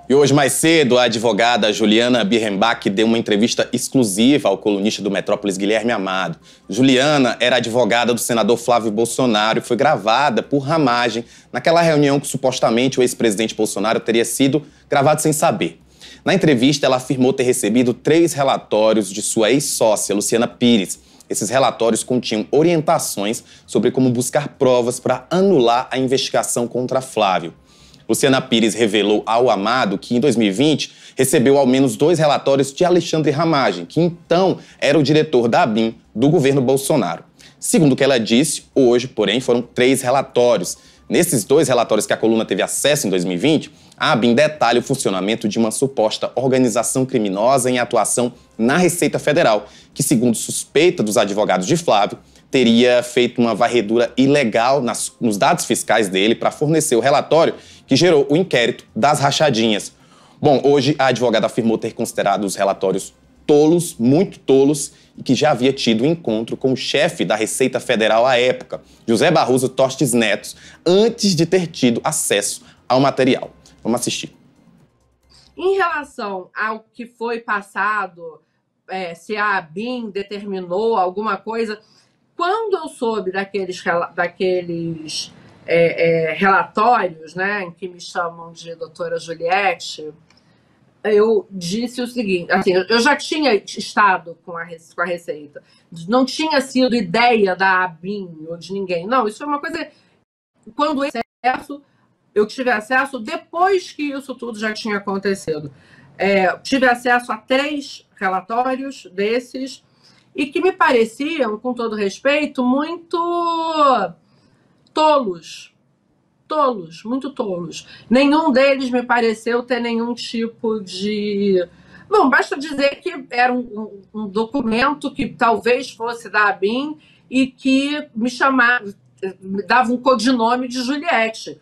E hoje, mais cedo, a advogada Juliana Birrenbach deu uma entrevista exclusiva ao colunista do Metrópolis, Guilherme Amado. Juliana era advogada do senador Flávio Bolsonaro e foi gravada por ramagem naquela reunião que supostamente o ex-presidente Bolsonaro teria sido gravado sem saber. Na entrevista, ela afirmou ter recebido 3 relatórios de sua ex-sócia, Luciana Pires. Esses relatórios continham orientações sobre como buscar provas para anular a investigação contra Flávio. Luciana Pires revelou ao Amado que, em 2020, recebeu ao menos 2 relatórios de Alexandre Ramagem, que então era o diretor da ABIN do governo Bolsonaro. Segundo o que ela disse, hoje, porém, foram 3 relatórios. Nesses 2 relatórios que a coluna teve acesso em 2020, a ABIN detalha o funcionamento de uma suposta organização criminosa em atuação na Receita Federal, que, segundo suspeita dos advogados de Flávio, teria feito uma varredura ilegal nos dados fiscais dele para fornecer o relatório que gerou o inquérito das rachadinhas. Bom, hoje a advogada afirmou ter considerado os relatórios tolos, muito tolos, e que já havia tido um encontro com o chefe da Receita Federal à época, José Barroso Tostes Neto, antes de ter tido acesso ao material. Vamos assistir. Em relação ao que foi passado, se a ABIN determinou alguma coisa, quando eu soube daqueles relatórios, né, em que me chamam de doutora Juliette, eu disse o seguinte, assim, eu já tinha estado com a Receita, não tinha sido ideia da ABIN ou de ninguém, não, isso foi uma coisa, quando eu tive acesso depois que isso tudo já tinha acontecido. Tive acesso a 3 relatórios desses, e que me pareciam, com todo respeito, muito tolos. Tolos, muito tolos. Nenhum deles me pareceu ter nenhum tipo de... Bom, basta dizer que era um documento que talvez fosse da ABIN e que me dava um codinome de Juliette.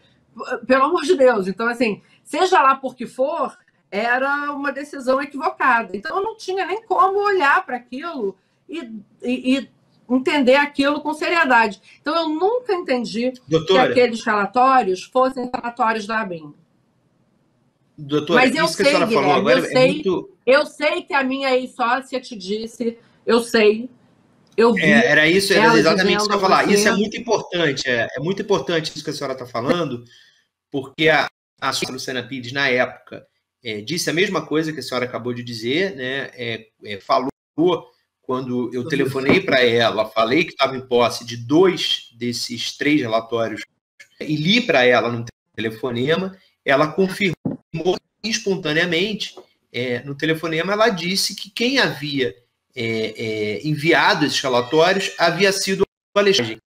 Pelo amor de Deus. Então, assim, seja lá por que for, era uma decisão equivocada. Então, eu não tinha nem como olhar para aquilo e entender aquilo com seriedade. Então, eu nunca entendi que aqueles relatórios fossem relatórios da ABIN. Doutora, mas eu isso sei, que a senhora falou agora eu sei que a minha ex-sócia te disse, eu sei, eu vi. Era exatamente isso que eu ia falar. Isso é muito importante, é muito importante isso que a senhora está falando, porque a senhora Luciana Pires, na época, disse a mesma coisa que a senhora acabou de dizer, né? Falou, quando eu telefonei para ela, falei que estava em posse de 2 desses 3 relatórios e li para ela no telefonema, ela confirmou espontaneamente, no telefonema ela disse que quem havia enviado esses relatórios havia sido o Alexandre.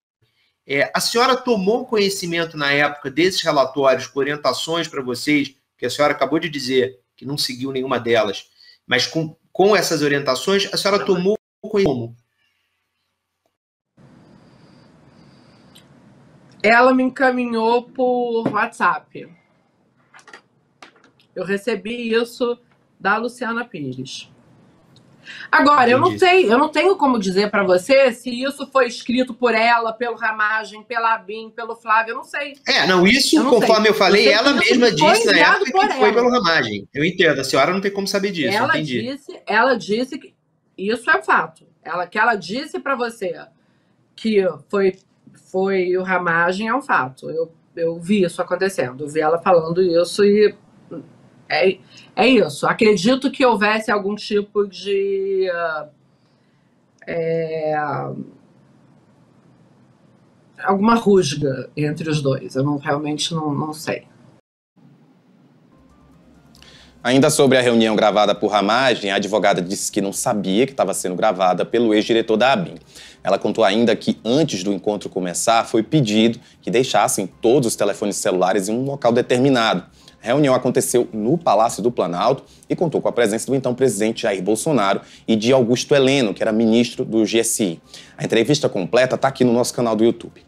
A senhora tomou conhecimento na época desses relatórios com orientações para vocês, que a senhora acabou de dizer que não seguiu nenhuma delas, mas com essas orientações, a senhora tomou como? Ela me encaminhou por WhatsApp. Eu recebi isso da Luciana Pires. Agora, eu não tenho como dizer para você se isso foi escrito por ela, pelo Ramagem, pela ABIN, pelo Flávio, eu não sei. Isso, conforme eu falei, ela mesma disse na época que foi pelo Ramagem. Eu entendo, a senhora não tem como saber disso, Ela disse que isso é fato. Ela disse para você que foi o Ramagem, é um fato. Eu vi isso acontecendo, eu vi ela falando isso e é isso. Acredito que houvesse algum tipo de alguma rusga entre os dois. Eu realmente não sei. Ainda sobre a reunião gravada por Ramagem, a advogada disse que não sabia que estava sendo gravada pelo ex-diretor da ABIN. Ela contou ainda que, antes do encontro começar, foi pedido que deixassem todos os telefones celulares em um local determinado. A reunião aconteceu no Palácio do Planalto e contou com a presença do então presidente Jair Bolsonaro e de Augusto Heleno, que era ministro do GSI. A entrevista completa está aqui no nosso canal do YouTube.